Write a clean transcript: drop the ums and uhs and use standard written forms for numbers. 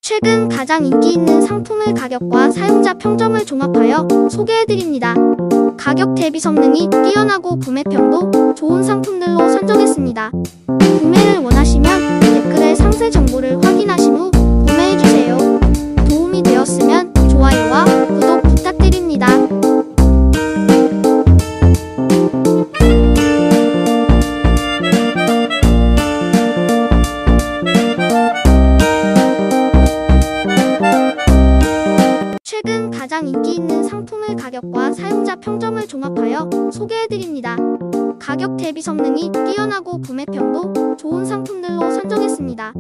최근 가장 인기 있는 상품을 가격과 사용자 평점을 종합하여 소개해드립니다. 가격 대비 성능이 뛰어나고 구매평도 좋은 상품들로 선정했습니다. 구매를 원하시면 댓글에 상세 정보를 확인하신 후 구매해주세요. 도움이 되었으면 좋아요와 구독 부탁드립니다. 최근 가장 인기 있는 상품을 가격과 사용자 평점을 종합하여 소개해드립니다. 가격 대비 성능이 뛰어나고 구매평도 좋은 상품들로 선정했습니다.